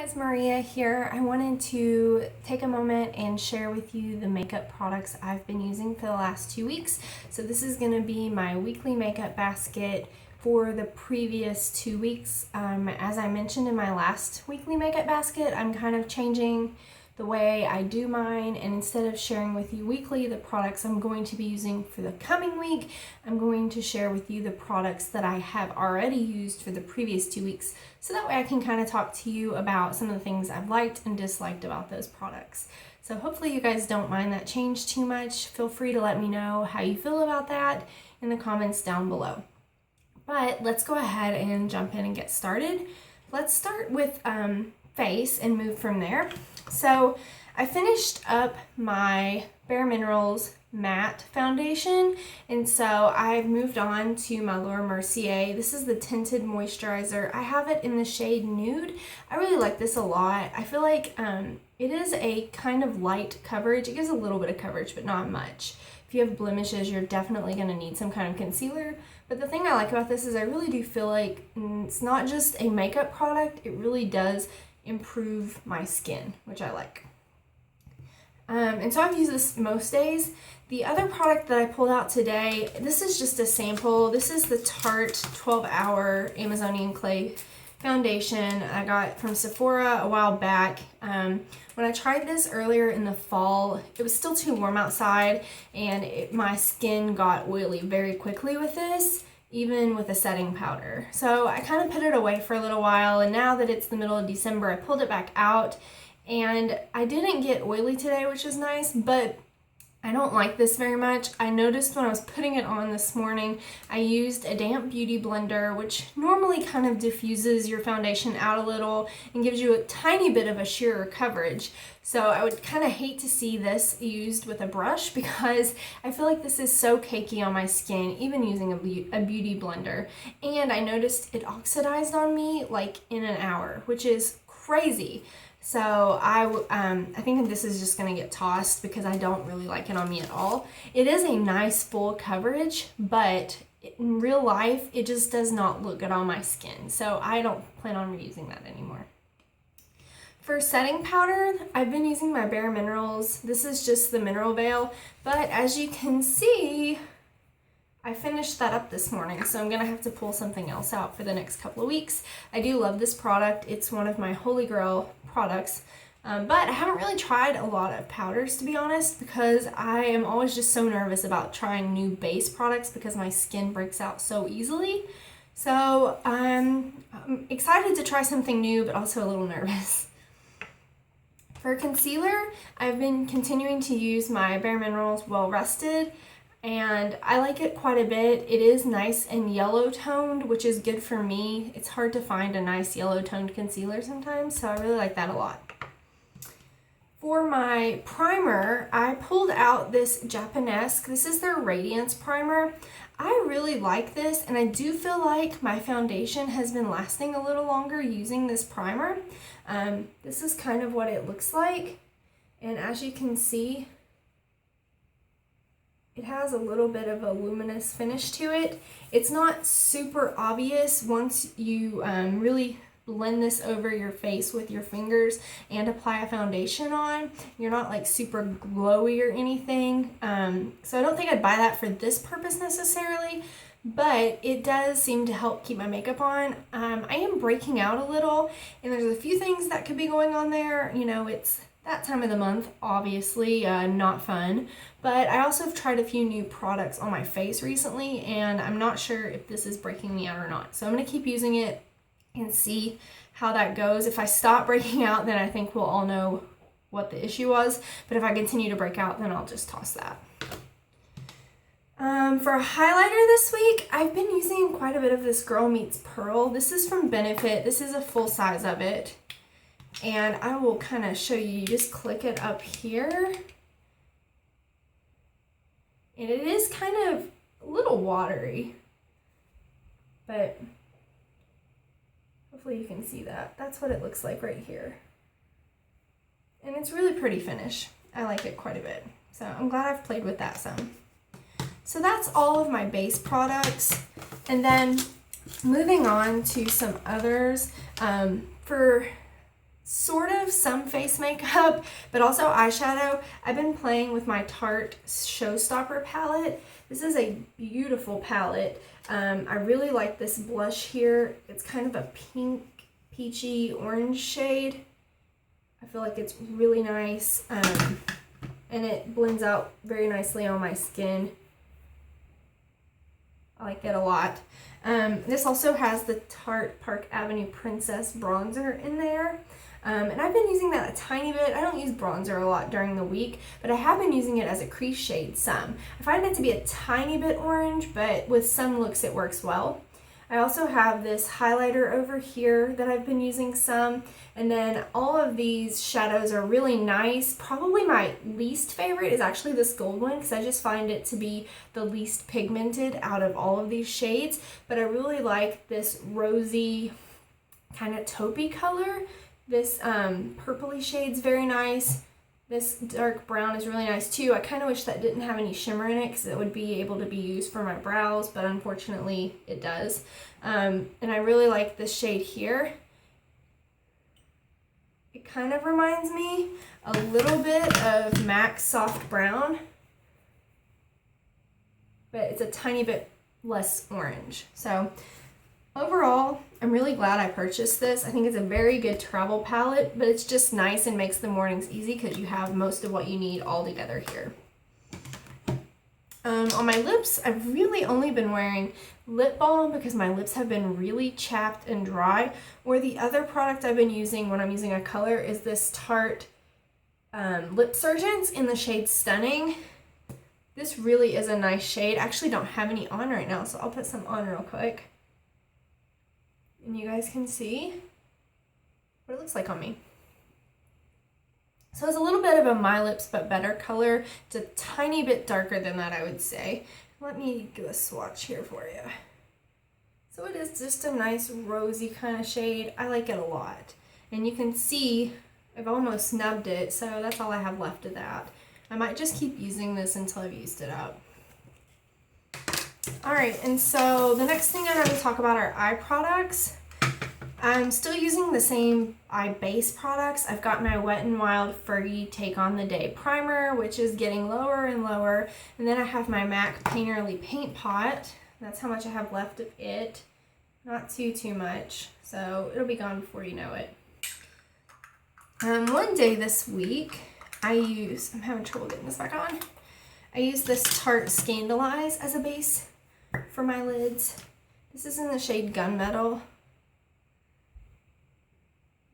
Guys, Maria here. I wanted to take a moment and share with you the makeup products I've been using for the last 2 weeks. So this is going to be my weekly makeup basket for the previous 2 weeks. As I mentioned in my last weekly makeup basket, I'm kind of changing the way I do mine, and instead of sharing with you weekly the products I'm going to be using for the coming week, I'm going to share with you the products that I have already used for the previous 2 weeks, so that way I can kind of talk to you about some of the things I've liked and disliked about those products. So hopefully you guys don't mind that change too much. Feel free to let me know how you feel about that in the comments down below. But let's go ahead and jump in and get started. Let's start with face and move from there. So I finished up my Bare Minerals matte foundation, and so I've moved on to my Laura Mercier. This is the tinted moisturizer. I have it in the shade Nude. I really like this a lot. I feel like it is a kind of light coverage. It gives a little bit of coverage, but not much. If you have blemishes, you're definitely going to need some kind of concealer. But the thing I like about this is I really do feel like it's not just a makeup product. It really does improve my skin, which I like. And so I've used this most days. The other product that I pulled out today, this is just a sample. This is the Tarte 12 Hour Amazonian Clay foundation I got from Sephora a while back. When I tried this earlier in the fall, it was still too warm outside, and my skin got oily very quickly with this, even with a setting powder. So I kind of put it away for a little while, and now that it's the middle of December, I pulled it back out, and I didn't get oily today, which is nice, but I don't like this very much. I noticed when I was putting it on this morning, I used a damp beauty blender, which normally kind of diffuses your foundation out a little and gives you a tiny bit of a sheerer coverage. So I would kind of hate to see this used with a brush, because I feel like this is so cakey on my skin, even using a beauty blender. And I noticed it oxidized on me like in an hour, which is crazy. So I think this is just going to get tossed because I don't really like it on me at all. It is a nice full coverage, but in real life, it just does not look good on my skin. So I don't plan on reusing that anymore. For setting powder, I've been using my Bare Minerals. This is just the Mineral Veil, but as you can see, I finished that up this morning, so I'm gonna have to pull something else out for the next couple of weeks. I do love this product. It's one of my holy grail products, but I haven't really tried a lot of powders, to be honest, because I am always just so nervous about trying new base products because my skin breaks out so easily. So I'm excited to try something new, but also a little nervous. For concealer, I've been continuing to use my Bare Minerals Well Rested, and I like it quite a bit. It is nice and yellow toned, which is good for me. It's hard to find a nice yellow toned concealer sometimes, so I really like that a lot. For my primer, I pulled out this Japanesque. This is their Radiance Primer. I really like this, and I do feel like my foundation has been lasting a little longer using this primer. This is kind of what it looks like, and as you can see, it has a little bit of a luminous finish to it. It's not super obvious once you really blend this over your face with your fingers and apply a foundation on. You're not like super glowy or anything. So I don't think I'd buy that for this purpose necessarily, but it does seem to help keep my makeup on. I am breaking out a little, and there's a few things that could be going on there. You know, it's that time of the month, obviously, not fun. But I also have tried a few new products on my face recently, and I'm not sure if this is breaking me out or not. So I'm going to keep using it and see how that goes. If I stop breaking out, then I think we'll all know what the issue was. But if I continue to break out, then I'll just toss that. For a highlighter this week, I've been using quite a bit of this Girl Meets Pearl. This is from Benefit. This is a full size of it. And I will kind of show you. You just click it up here. And it is kind of a little watery, but hopefully you can see that. That's what it looks like right here. And it's really pretty finish. I like it quite a bit. So I'm glad I've played with that some. So that's all of my base products. And then moving on to some others. For sort of some face makeup, but also eyeshadow. I've been playing with my Tarte Showstopper palette. This is a beautiful palette. I really like this blush here. It's kind of a pink, peachy orange shade. I feel like it's really nice, and it blends out very nicely on my skin. I like it a lot. This also has the Tarte Park Avenue Princess bronzer in there. And I've been using that a tiny bit. I don't use bronzer a lot during the week, but I have been using it as a crease shade some. I find it to be a tiny bit orange, but with some looks it works well. I also have this highlighter over here that I've been using some, and then all of these shadows are really nice. Probably my least favorite is actually this gold one, because I just find it to be the least pigmented out of all of these shades, but I really like this rosy kind of taupey color. This purpley shade's very nice. This dark brown is really nice too. I kind of wish that didn't have any shimmer in it, because it would be able to be used for my brows, but unfortunately it does. And I really like this shade here. It kind of reminds me a little bit of MAC Soft Brown, but it's a tiny bit less orange. So overall, I'm really glad I purchased this. I think it's a very good travel palette, but it's just nice and makes the mornings easy because you have most of what you need all together here. On my lips, I've really only been wearing lip balm because my lips have been really chapped and dry. Or the other product I've been using when I'm using a color is this Tarte Lip Surgeons in the shade Stunning. This really is a nice shade. I actually don't have any on right now, so I'll put some on real quick. And you guys can see what it looks like on me. So it's a little bit of a My Lips But Better color. It's a tiny bit darker than that, I would say. Let me do a swatch here for you. So it is just a nice rosy kind of shade. I like it a lot. And you can see I've almost snubbed it, so that's all I have left of that. I might just keep using this until I've used it up. Alright, and so the next thing I'm going to talk about are eye products. I'm still using the same eye base products. I've got my Wet n Wild Fergie Take on the Day primer, which is getting lower and lower. And then I have my MAC Painterly Paint Pot. That's how much I have left of it. Not too much. So it'll be gone before you know it. One day this week, I'm having trouble getting this back on. I used this Tarte Scandalize as a base for my lids. This is in the shade Gunmetal.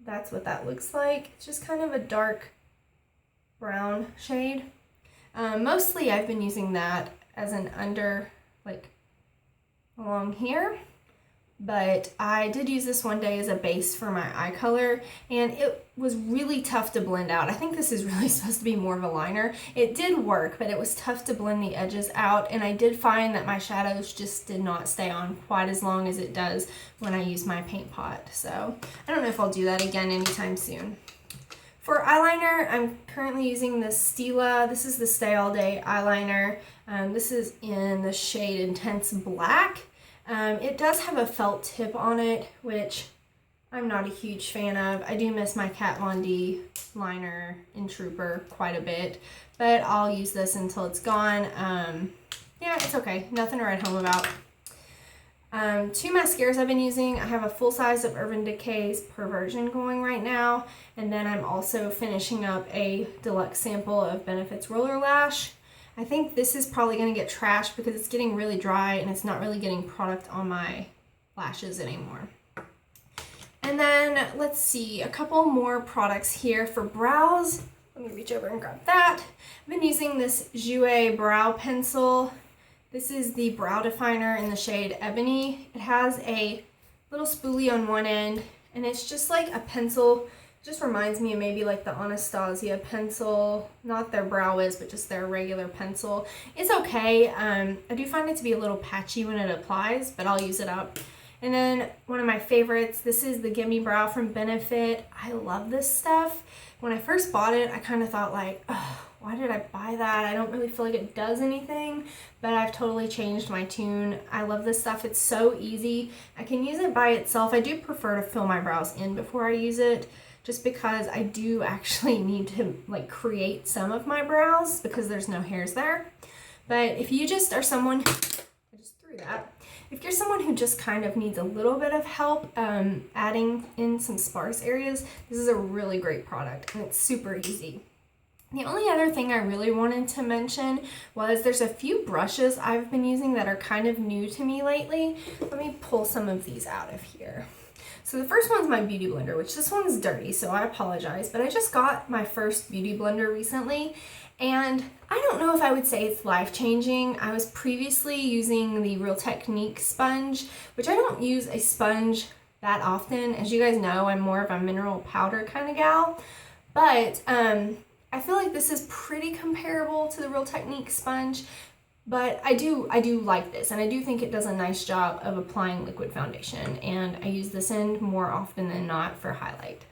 That's what that looks like. It's just kind of a dark brown shade. Mostly I've been using that as an under, like along here, but I did use this one day as a base for my eye color, and it was really tough to blend out. I think this is really supposed to be more of a liner. It did work, but it was tough to blend the edges out, and I did find that my shadows just did not stay on quite as long as it does when I use my paint pot. So I don't know if I'll do that again anytime soon. For eyeliner, I'm currently using the Stila. This is the Stay All Day eyeliner. This is in the shade Intense Black. It does have a felt tip on it, which I'm not a huge fan of. I do miss my Kat Von D liner in Trooper quite a bit, but I'll use this until it's gone. Yeah, it's okay. Nothing to write home about. Two mascaras I've been using. I have a full size of Urban Decay's Perversion going right now, and then I'm also finishing up a deluxe sample of Benefit's Roller Lash. I think this is probably going to get trashed because it's getting really dry and it's not really getting product on my lashes anymore. And then let's see, a couple more products here for brows. Let me reach over and grab that. I've been using this Jouer brow pencil. This is the brow definer in the shade Ebony. It has a little spoolie on one end, and it's just like a pencil. It just reminds me of maybe like the Anastasia pencil. Not their Brow Wiz, but just their regular pencil. It's okay. I do find it to be a little patchy when it applies, but I'll use it up. And then one of my favorites, this is the Gimme Brow from Benefit. I love this stuff. When I first bought it, I kind of thought like, oh, why did I buy that? I don't really feel like it does anything, but I've totally changed my tune. I love this stuff. It's so easy. I can use it by itself. I do prefer to fill my brows in before I use it, just because I do actually need to like create some of my brows because there's no hairs there. But if you just are someone, I just threw that. If you're someone who just kind of needs a little bit of help adding in some sparse areas, this is a really great product and it's super easy. The only other thing I really wanted to mention was there's a few brushes I've been using that are kind of new to me lately. Let me pull some of these out of here. So the first one's my Beauty Blender, which this one's dirty, so I apologize, but I just got my first Beauty Blender recently, and I don't know if I would say it's life-changing. I was previously using the Real Technique sponge, which I don't use a sponge that often. As you guys know, I'm more of a mineral powder kind of gal, but I feel like this is pretty comparable to the Real Technique sponge, but I do like this, and I do think it does a nice job of applying liquid foundation, and I use this end more often than not for highlight.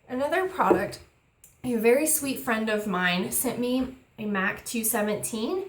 Another product, a very sweet friend of mine sent me a MAC 217,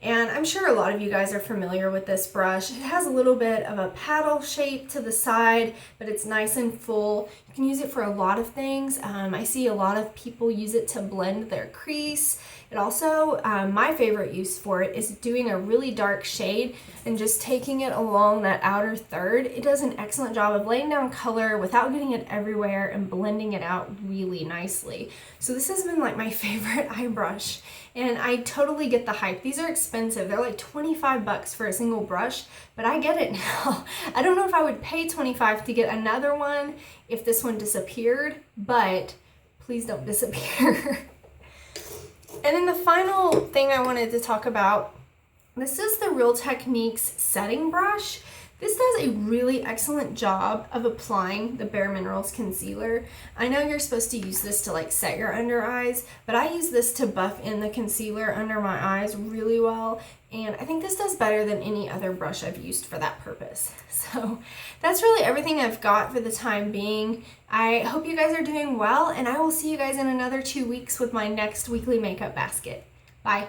and I'm sure a lot of you guys are familiar with this brush. It has a little bit of a paddle shape to the side, but it's nice and full. You can use it for a lot of things. I see a lot of people use it to blend their crease. It also, my favorite use for it is doing a really dark shade and just taking it along that outer third. It does an excellent job of laying down color without getting it everywhere and blending it out really nicely. So this has been like my favorite eye brush, and I totally get the hype. These are expensive. They're like 25 bucks for a single brush, but I get it now. I don't know if I would pay 25 to get another one if this one disappeared, but please don't disappear. And then the final thing I wanted to talk about, this is the Real Techniques setting brush. This does a really excellent job of applying the Bare Minerals concealer. I know you're supposed to use this to like set your under eyes, but I use this to buff in the concealer under my eyes really well, and I think this does better than any other brush I've used for that purpose. So that's really everything I've got for the time being. I hope you guys are doing well, and I will see you guys in another 2 weeks with my next weekly makeup basket. Bye.